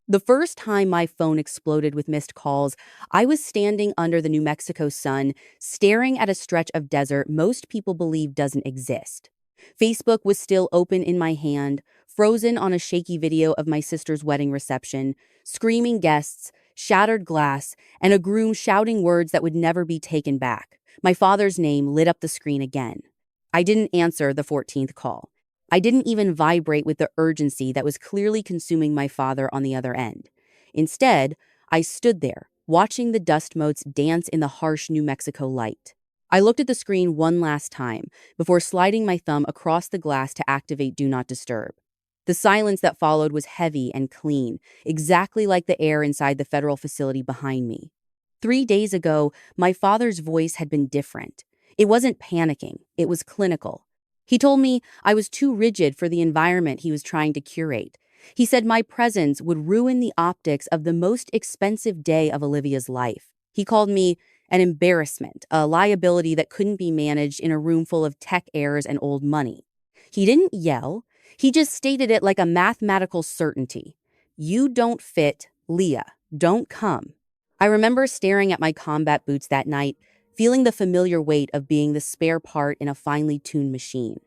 The first time my phone exploded with missed calls, I was standing under the New Mexico sun, staring at a stretch of desert most people believe doesn't exist. Facebook was still open in my hand, frozen on a shaky video of my sister's wedding reception, screaming guests, shattered glass, and a groom shouting words that would never be taken back. My father's name lit up the screen again. I didn't answer the 14th call. I didn't even vibrate with the urgency that was clearly consuming my father on the other end. Instead, I stood there, watching the dust motes dance in the harsh New Mexico light. I looked at the screen one last time before sliding my thumb across the glass to activate Do Not Disturb. The silence that followed was heavy and clean, exactly like the air inside the federal facility behind me. 3 days ago, my father's voice had been different. It wasn't panicking, it was clinical. He told me I was too rigid for the environment he was trying to curate. He said my presence would ruin the optics of the most expensive day of Olivia's life. He called me an embarrassment, a liability that couldn't be managed in a room full of tech heirs and old money. He didn't yell. He just stated it like a mathematical certainty. You don't fit, Leah. Don't come. I remember staring at my combat boots that night, feeling the familiar weight of being the spare part in a finely tuned machine.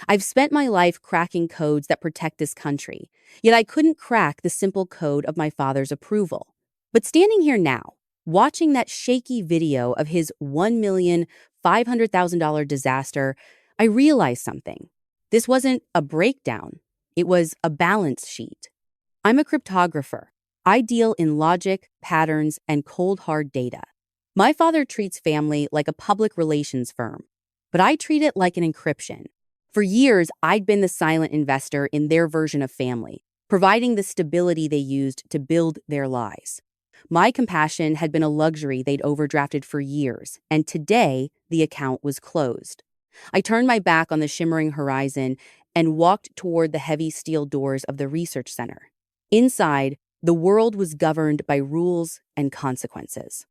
I've spent my life cracking codes that protect this country, yet I couldn't crack the simple code of my father's approval. But standing here now, watching that shaky video of his $1,500,000 disaster, I realized something. This wasn't a breakdown. It was a balance sheet. I'm a cryptographer. I deal in logic, patterns, and cold hard data. My father treats family like a public relations firm, but I treat it like an encryption. For years, I'd been the silent investor in their version of family, providing the stability they used to build their lies. My compassion had been a luxury they'd overdrafted for years, and today the account was closed. I turned my back on the shimmering horizon and walked toward the heavy steel doors of the research center. Inside, the world was governed by rules and consequences.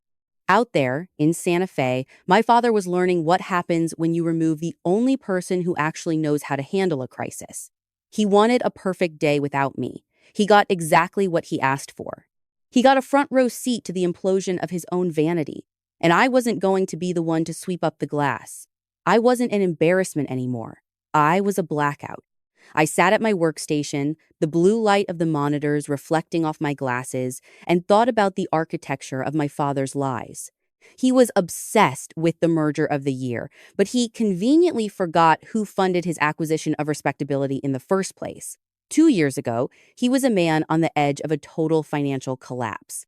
Out there, in Santa Fe, my father was learning what happens when you remove the only person who actually knows how to handle a crisis. He wanted a perfect day without me. He got exactly what he asked for. He got a front row seat to the implosion of his own vanity, and I wasn't going to be the one to sweep up the glass. I wasn't an embarrassment anymore. I was a blackout. I sat at my workstation, the blue light of the monitors reflecting off my glasses, and thought about the architecture of my father's lies. He was obsessed with the merger of the year, but he conveniently forgot who funded his acquisition of respectability in the first place. 2 years ago, he was a man on the edge of a total financial collapse.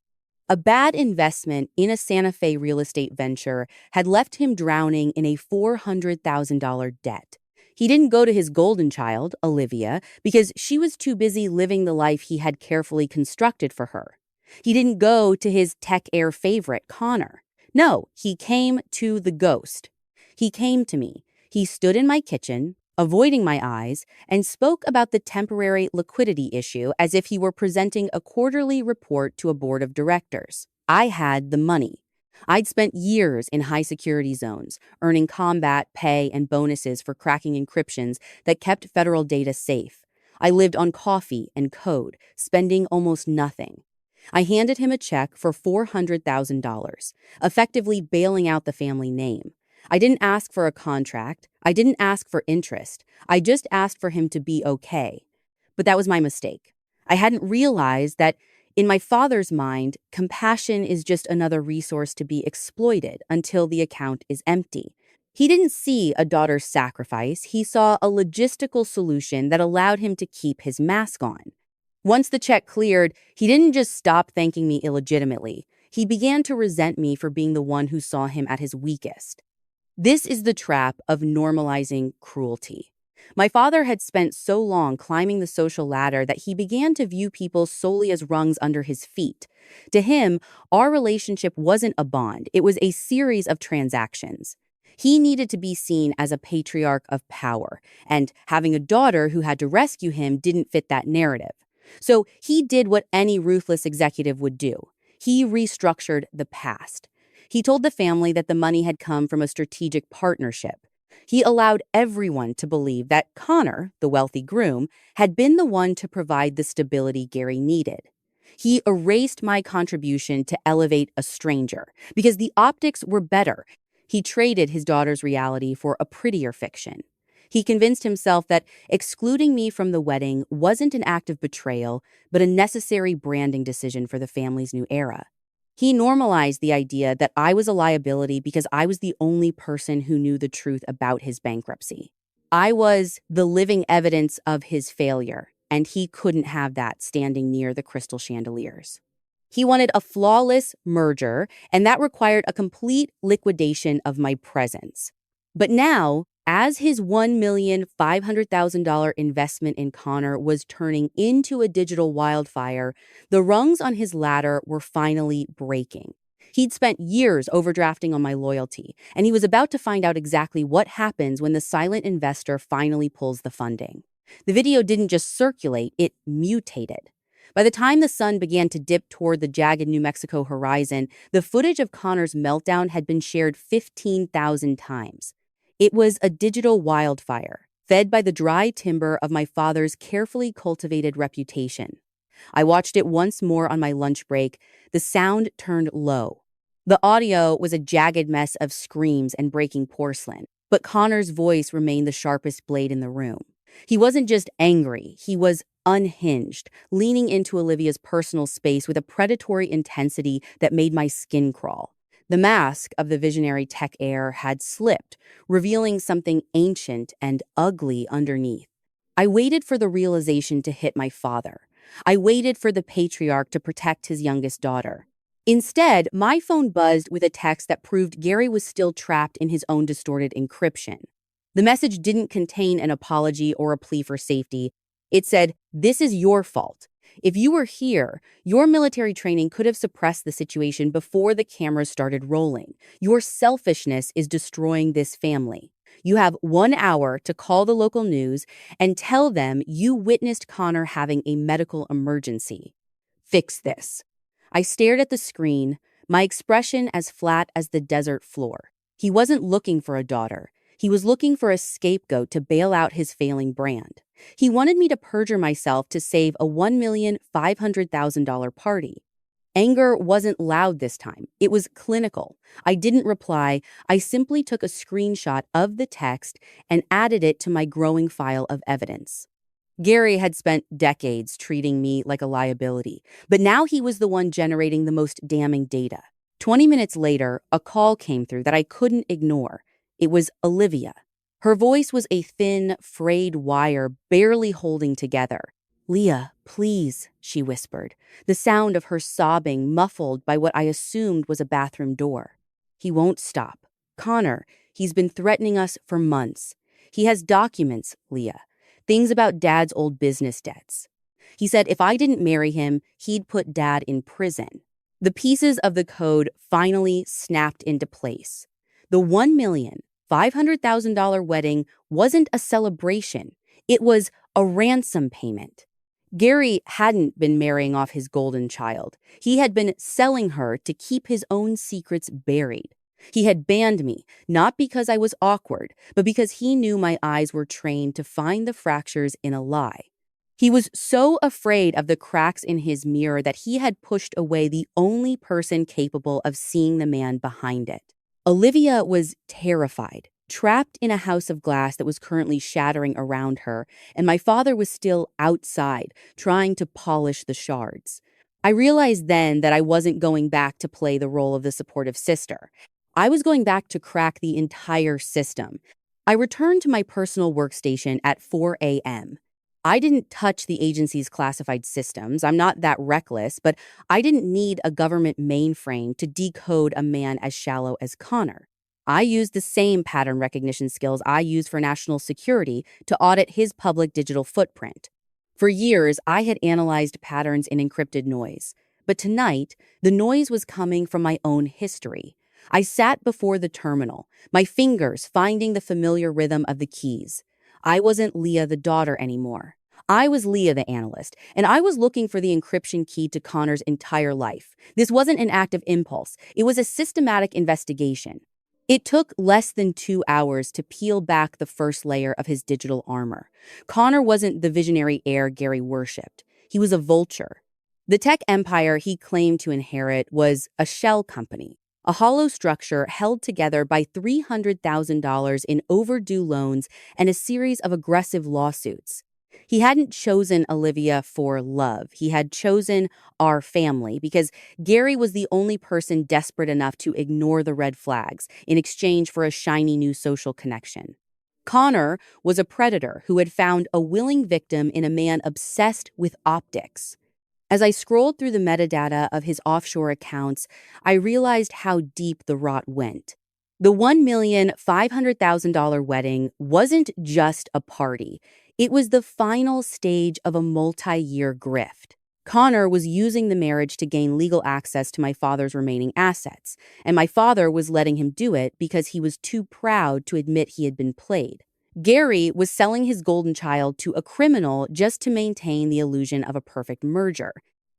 A bad investment in a Santa Fe real estate venture had left him drowning in a $400,000 debt. He didn't go to his golden child, Olivia, because she was too busy living the life he had carefully constructed for her. He didn't go to his tech heir favorite, Connor. No, he came to the ghost. He came to me. He stood in my kitchen, avoiding my eyes, and spoke about the temporary liquidity issue as if he were presenting a quarterly report to a board of directors. I had the money. I'd spent years in high security zones, earning combat, pay, and bonuses for cracking encryptions that kept federal data safe. I lived on coffee and code, spending almost nothing. I handed him a check for $400,000, effectively bailing out the family name. I didn't ask for a contract. I didn't ask for interest. I just asked for him to be okay. But that was my mistake. I hadn't realized that in my father's mind, compassion is just another resource to be exploited until the account is empty. He didn't see a daughter's sacrifice. He saw a logistical solution that allowed him to keep his mask on. Once the check cleared, he didn't just stop thanking me illegitimately. He began to resent me for being the one who saw him at his weakest. This is the trap of normalizing cruelty. My father had spent so long climbing the social ladder that he began to view people solely as rungs under his feet. To him, our relationship wasn't a bond, it was a series of transactions. He needed to be seen as a patriarch of power, and having a daughter who had to rescue him didn't fit that narrative. So he did what any ruthless executive would do. He restructured the past. He told the family that the money had come from a strategic partnership. He allowed everyone to believe that Connor, the wealthy groom, had been the one to provide the stability Gary needed. He erased my contribution to elevate a stranger because the optics were better. He traded his daughter's reality for a prettier fiction. He convinced himself that excluding me from the wedding wasn't an act of betrayal, but a necessary branding decision for the family's new era. He normalized the idea that I was a liability because I was the only person who knew the truth about his bankruptcy. I was the living evidence of his failure, and he couldn't have that standing near the crystal chandeliers. He wanted a flawless merger, and that required a complete liquidation of my presence. But now, as his $1,500,000 investment in Connor was turning into a digital wildfire, the rungs on his ladder were finally breaking. He'd spent years overdrafting on my loyalty, and he was about to find out exactly what happens when the silent investor finally pulls the funding. The video didn't just circulate, it mutated. By the time the sun began to dip toward the jagged New Mexico horizon, the footage of Connor's meltdown had been shared 15,000 times. It was a digital wildfire, fed by the dry timber of my father's carefully cultivated reputation. I watched it once more on my lunch break. The sound turned low. The audio was a jagged mess of screams and breaking porcelain, but Connor's voice remained the sharpest blade in the room. He wasn't just angry, he was unhinged, leaning into Olivia's personal space with a predatory intensity that made my skin crawl. The mask of the visionary tech heir had slipped, revealing something ancient and ugly underneath. I waited for the realization to hit my father. I waited for the patriarch to protect his youngest daughter. Instead, my phone buzzed with a text that proved Gary was still trapped in his own distorted encryption. The message didn't contain an apology or a plea for safety. It said, "This is your fault. If you were here, your military training could have suppressed the situation before the cameras started rolling. Your selfishness is destroying this family. You have 1 hour to call the local news and tell them you witnessed Connor having a medical emergency. Fix this." I stared at the screen, my expression as flat as the desert floor. He wasn't looking for a daughter. He was looking for a scapegoat to bail out his failing brand. He wanted me to perjure myself to save a $1,500,000 party. Anger wasn't loud this time. It was clinical. I didn't reply. I simply took a screenshot of the text and added it to my growing file of evidence. Gary had spent decades treating me like a liability, but now he was the one generating the most damning data. 20 minutes later, a call came through that I couldn't ignore. It was Olivia. Her voice was a thin, frayed wire barely holding together. "Leah, please," she whispered, the sound of her sobbing muffled by what I assumed was a bathroom door. "He won't stop. Connor, he's been threatening us for months. He has documents, Leah, things about Dad's old business debts. He said if I didn't marry him, he'd put Dad in prison." The pieces of the code finally snapped into place. The $1,500,000 wedding wasn't a celebration. It was a ransom payment. Gary hadn't been marrying off his golden child. He had been selling her to keep his own secrets buried. He had banned me, not because I was awkward, but because he knew my eyes were trained to find the fractures in a lie. He was so afraid of the cracks in his mirror that he had pushed away the only person capable of seeing the man behind it. Olivia was terrified, trapped in a house of glass that was currently shattering around her, and my father was still outside, trying to polish the shards. I realized then that I wasn't going back to play the role of the supportive sister. I was going back to crack the entire system. I returned to my personal workstation at 4 a.m. I didn't touch the agency's classified systems. I'm not that reckless, but I didn't need a government mainframe to decode a man as shallow as Connor. I used the same pattern recognition skills I use for national security to audit his public digital footprint. For years, I had analyzed patterns in encrypted noise. But tonight, the noise was coming from my own history. I sat before the terminal, my fingers finding the familiar rhythm of the keys. I wasn't Leah the daughter anymore. I was Leah the analyst, and I was looking for the encryption key to Connor's entire life. This wasn't an act of impulse. It was a systematic investigation. It took less than 2 hours to peel back the first layer of his digital armor. Connor wasn't the visionary heir Gary worshipped. He was a vulture. The tech empire he claimed to inherit was a shell company, a hollow structure held together by $300,000 in overdue loans and a series of aggressive lawsuits. He hadn't chosen Olivia for love. He had chosen our family because Gary was the only person desperate enough to ignore the red flags in exchange for a shiny new social connection. Connor was a predator who had found a willing victim in a man obsessed with optics. As I scrolled through the metadata of his offshore accounts, I realized how deep the rot went. The $1,500,000 wedding wasn't just a party. It was the final stage of a multi-year grift. Connor was using the marriage to gain legal access to my father's remaining assets, and my father was letting him do it because he was too proud to admit he had been played. Gary was selling his golden child to a criminal just to maintain the illusion of a perfect merger.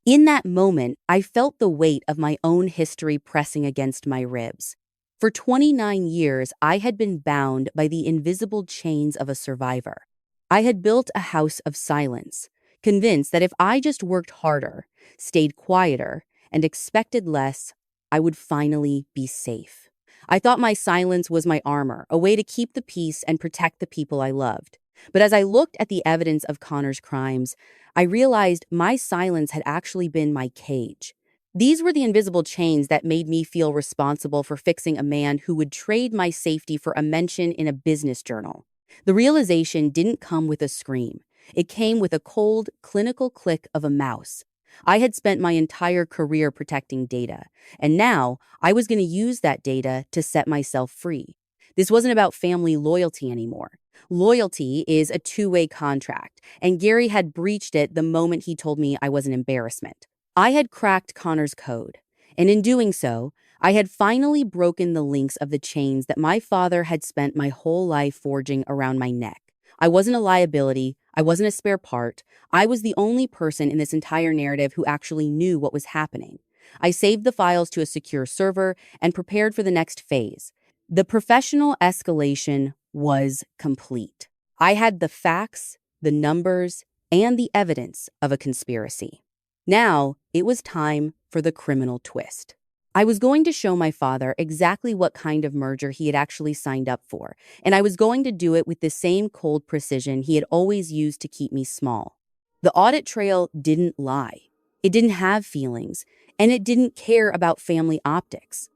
In that moment, I felt the weight of my own history pressing against my ribs. For 29 years, I had been bound by the invisible chains of a survivor. I had built a house of silence, convinced that if I just worked harder, stayed quieter, and expected less, I would finally be safe. I thought my silence was my armor, a way to keep the peace and protect the people I loved. But as I looked at the evidence of Connor's crimes, I realized my silence had actually been my cage. These were the invisible chains that made me feel responsible for fixing a man who would trade my safety for a mention in a business journal. The realization didn't come with a scream. It came with a cold, clinical click of a mouse. I had spent my entire career protecting data, and now I was going to use that data to set myself free. This wasn't about family loyalty anymore. Loyalty is a two-way contract, and Gary had breached it the moment he told me I was an embarrassment. I had cracked Connor's code, and in doing so, I had finally broken the links of the chains that my father had spent my whole life forging around my neck. I wasn't a liability. I wasn't a spare part. I was the only person in this entire narrative who actually knew what was happening. I saved the files to a secure server and prepared for the next phase. The professional escalation was complete. I had the facts, the numbers, and the evidence of a conspiracy. Now, it was time for the criminal twist. I was going to show my father exactly what kind of merger he had actually signed up for, and I was going to do it with the same cold precision he had always used to keep me small. The audit trail didn't lie. It didn't have feelings, and it didn't care about family optics.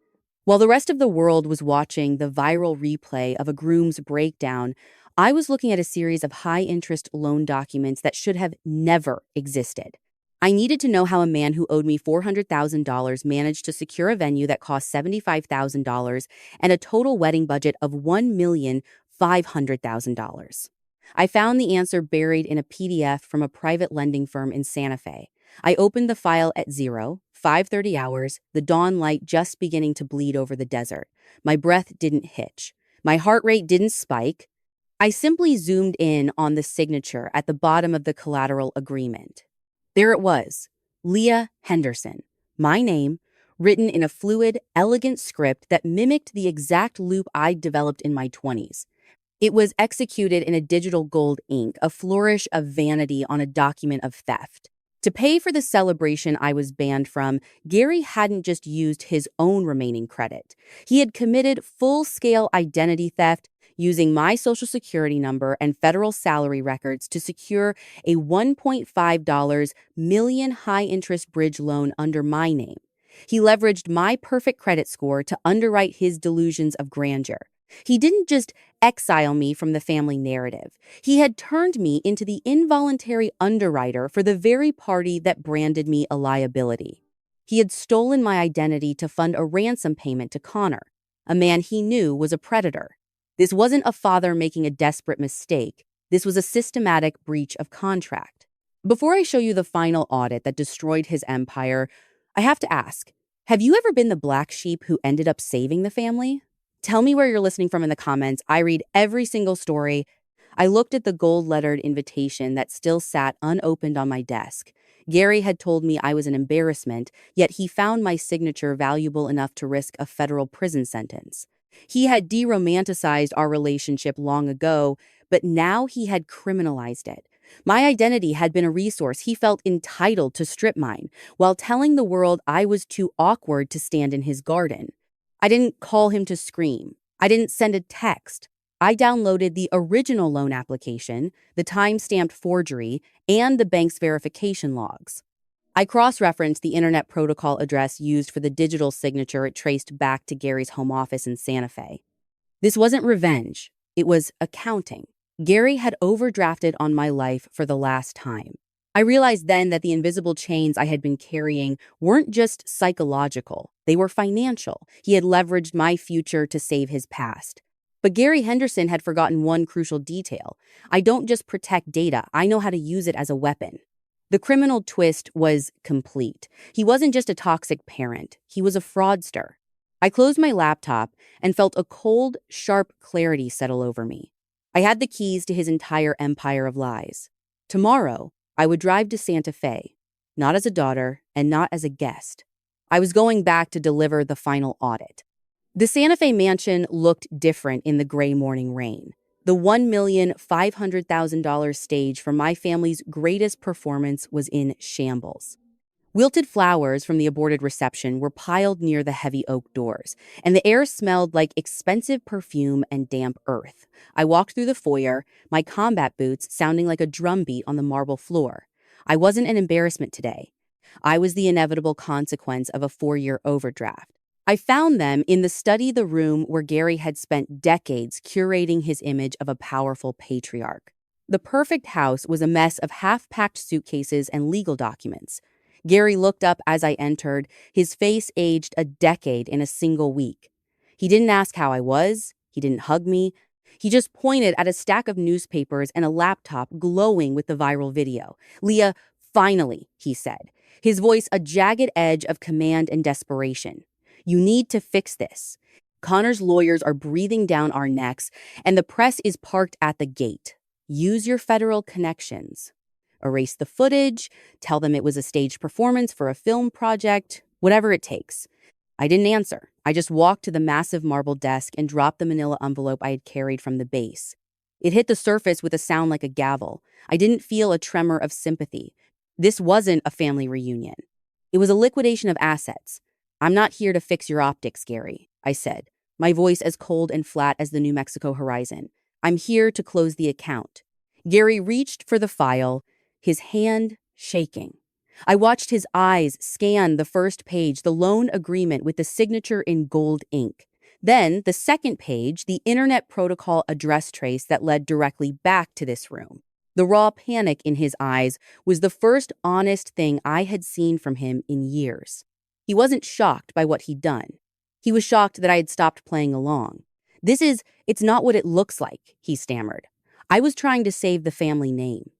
While the rest of the world was watching the viral replay of a Groom's breakdown, I was looking at a series of high-interest loan documents that should have never existed. I needed to know how a man who owed me $400,000 managed to secure a venue that cost $75,000 and a total wedding budget of $1,500,000. I found the answer buried in a PDF from a private lending firm in Santa Fe. I opened the file at 5:30 hours, the dawn light just beginning to bleed over the desert. My breath didn't hitch. My heart rate didn't spike. I simply zoomed in on the signature at the bottom of the collateral agreement. There it was, Leah Henderson, my name, written in a fluid, elegant script that mimicked the exact loop I'd developed in my 20s. It was executed in a digital gold ink, a flourish of vanity on a document of theft. To pay for the celebration I was banned from, Gary hadn't just used his own remaining credit. He had committed full-scale identity theft, using my social security number and federal salary records to secure a $1.5 million high-interest bridge loan under my name. He leveraged my perfect credit score to underwrite his delusions of grandeur. He didn't just exile me from the family narrative. He had turned me into the involuntary underwriter for the very party that branded me a liability. He had stolen my identity to fund a ransom payment to Connor, a man he knew was a predator. This wasn't a father making a desperate mistake. This was a systematic breach of contract. Before I show you the final audit that destroyed his empire, I have to ask, have you ever been the black sheep who ended up saving the family? Tell me where you're listening from in the comments. I read every single story. I looked at the gold-lettered invitation that still sat unopened on my desk. Gary had told me I was an embarrassment, yet he found my signature valuable enough to risk a federal prison sentence. He had deromanticized our relationship long ago, but now he had criminalized it, My identity had been a resource he felt entitled to strip mine, while telling the world I was too awkward to stand in his garden. I didn't call him to scream. I didn't send a text. I downloaded the original loan application, the time-stamped forgery, and the bank's verification logs. I cross-referenced the internet protocol address used for the digital signature it traced back to Gary's home office in Santa Fe. This wasn't revenge. It was accounting. Gary had overdrafted on my life for the last time. I realized then that the invisible chains I had been carrying weren't just psychological. They were financial. He had leveraged my future to save his past. But Gary Henderson had forgotten one crucial detail. I don't just protect data, I know how to use it as a weapon. The criminal twist was complete. He wasn't just a toxic parent, he was a fraudster. I closed my laptop and felt a cold, sharp clarity settle over me. I had the keys to his entire empire of lies. Tomorrow, I would drive to Santa Fe, not as a daughter and not as a guest. I was going back to deliver the final audit. The Santa Fe mansion looked different in the gray morning rain. The $1,500,000 stage for my family's greatest performance was in shambles. Wilted flowers from the aborted reception were piled near the heavy oak doors, and the air smelled like expensive perfume and damp earth. I walked through the foyer, my combat boots sounding like a drumbeat on the marble floor. I wasn't an embarrassment today. I was the inevitable consequence of a 4-year overdraft. I found them in the room where Gary had spent decades curating his image of a powerful patriarch. The perfect house was a mess of half-packed suitcases and legal documents. Gary looked up as I entered, his face aged a decade in a single week. He didn't ask how I was. He didn't hug me. He just pointed at a stack of newspapers and a laptop glowing with the viral video. "Leah, finally," he said, his voice a jagged edge of command and desperation. "You need to fix this. Connor's lawyers are breathing down our necks, and the press is parked at the gate. Use your federal connections. Erase the footage, tell them it was a staged performance for a film project, whatever it takes." I didn't answer. I just walked to the massive marble desk and dropped the manila envelope I had carried from the base. It hit the surface with a sound like a gavel. I didn't feel a tremor of sympathy. This wasn't a family reunion. It was a liquidation of assets. "I'm not here to fix your optics, Gary," I said, my voice as cold and flat as the New Mexico horizon. "I'm here to close the account." Gary reached for the file, his hand shaking. I watched his eyes scan the first page, the loan agreement with the signature in gold ink. Then the second page, the internet protocol address trace that led directly back to this room. The raw panic in his eyes was the first honest thing I had seen from him in years. He wasn't shocked by what he'd done. He was shocked that I had stopped playing along. It's not what it looks like," he stammered. "I was trying to save the family name.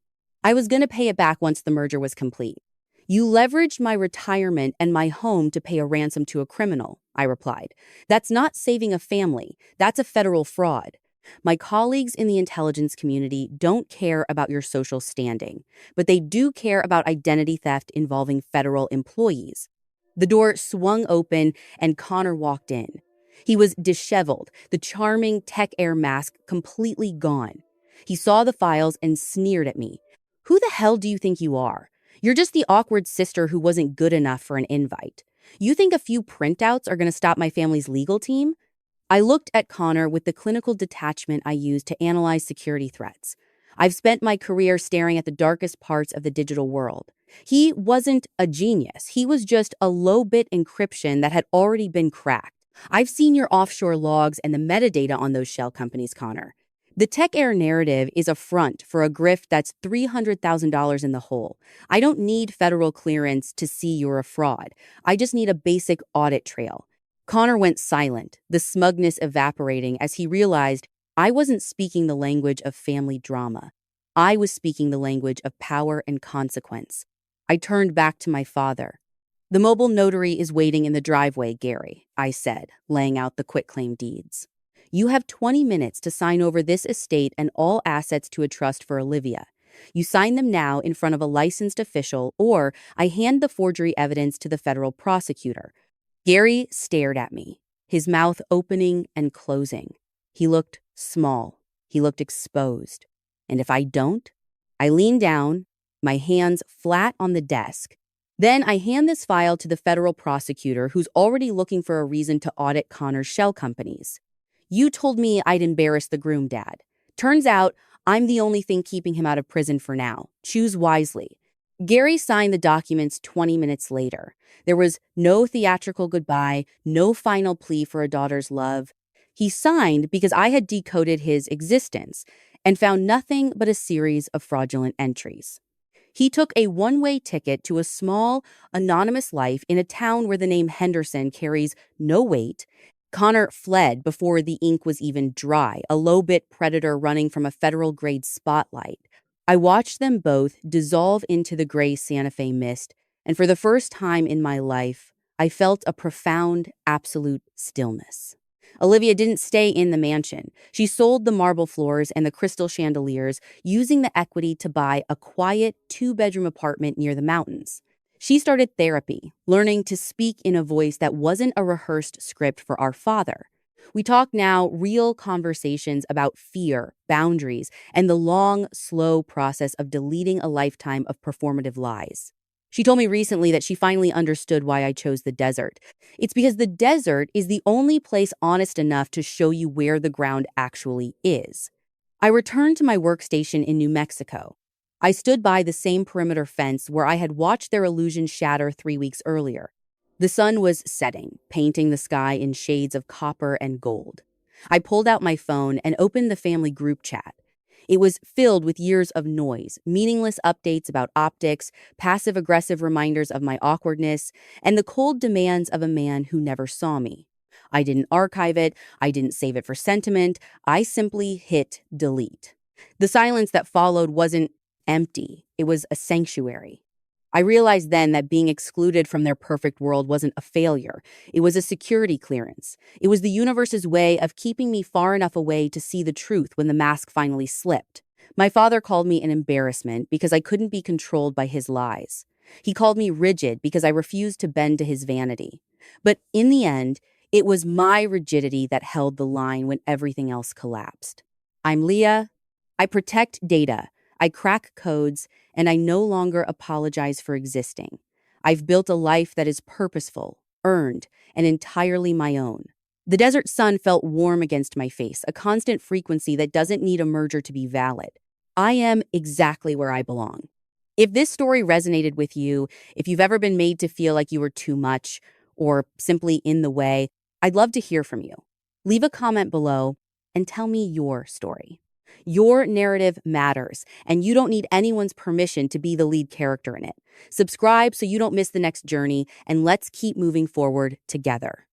I was going to pay it back once the merger was complete." "You leveraged my retirement and my home to pay a ransom to a criminal," I replied. "That's not saving a family. That's a federal fraud. My colleagues in the intelligence community don't care about your social standing, but they do care about identity theft involving federal employees." The door swung open and Connor walked in. He was disheveled, the charming tech air mask completely gone. He saw the files and sneered at me. "Who the hell do you think you are? You're just the awkward sister who wasn't good enough for an invite. You think a few printouts are going to stop my family's legal team?" I looked at Connor with the clinical detachment I use to analyze security threats. I've spent my career staring at the darkest parts of the digital world. He wasn't a genius. He was just a low-bit encryption that had already been cracked. I've seen your offshore logs and the metadata on those shell companies, Connor. The tech air narrative is a front for a grift that's $300,000 in the hole. I don't need federal clearance to see you're a fraud. I just need a basic audit trail. Connor went silent, the smugness evaporating as he realized I wasn't speaking the language of family drama. I was speaking the language of power and consequence. I turned back to my father. "The mobile notary is waiting in the driveway, Gary," I said, laying out the quitclaim deeds. "You have 20 minutes to sign over this estate and all assets to a trust for Olivia. You sign them now in front of a licensed official, or I hand the forgery evidence to the federal prosecutor." Gary stared at me, his mouth opening and closing. He looked small. He looked exposed. "And if I don't?" I lean down, my hands flat on the desk. Then I hand this file to the federal prosecutor who's already looking for a reason to audit Connor's shell companies. You told me I'd embarrass the Groom dad. Turns out I'm the only thing keeping him out of prison for now. Choose wisely. Gary signed the documents 20 minutes later. There was no theatrical goodbye, no final plea for a daughter's love. He signed because I had decoded his existence and found nothing but a series of fraudulent entries. He took a one-way ticket to a small, anonymous life in a town where the name Henderson carries no weight. Connor fled before the ink was even dry, a low-bit predator running from a federal-grade spotlight. I watched them both dissolve into the gray Santa Fe mist, and for the first time in my life, I felt a profound, absolute stillness. Olivia didn't stay in the mansion. She sold the marble floors and the crystal chandeliers, using the equity to buy a quiet two-bedroom apartment near the mountains. She started therapy, learning to speak in a voice that wasn't a rehearsed script for our father. We talk now real conversations about fear, boundaries, and the long, slow process of deleting a lifetime of performative lies. She told me recently that she finally understood why I chose the desert. It's because the desert is the only place honest enough to show you where the ground actually is. I returned to my workstation in New Mexico. I stood by the same perimeter fence where I had watched their illusion shatter 3 weeks earlier. The sun was setting, painting the sky in shades of copper and gold. I pulled out my phone and opened the family group chat. It was filled with years of noise, meaningless updates about optics, passive-aggressive reminders of my awkwardness, and the cold demands of a man who never saw me. I didn't archive it, I didn't save it for sentiment, I simply hit delete. The silence that followed wasn't empty, it was a sanctuary. I realized then that being excluded from their perfect world wasn't a failure. It was a security clearance. It was the universe's way of keeping me far enough away to see the truth when the mask finally slipped. My father called me an embarrassment because I couldn't be controlled by his lies. He called me rigid because I refused to bend to his vanity. But in the end, it was my rigidity that held the line when everything else collapsed. I'm Leah. I protect data. I crack codes, and I no longer apologize for existing. I've built a life that is purposeful, earned, and entirely my own. The desert sun felt warm against my face, a constant frequency that doesn't need a merger to be valid. I am exactly where I belong. If this story resonated with you, if you've ever been made to feel like you were too much or simply in the way, I'd love to hear from you. Leave a comment below and tell me your story. Your narrative matters, and you don't need anyone's permission to be the lead character in it. Subscribe so you don't miss the next journey, and let's keep moving forward together.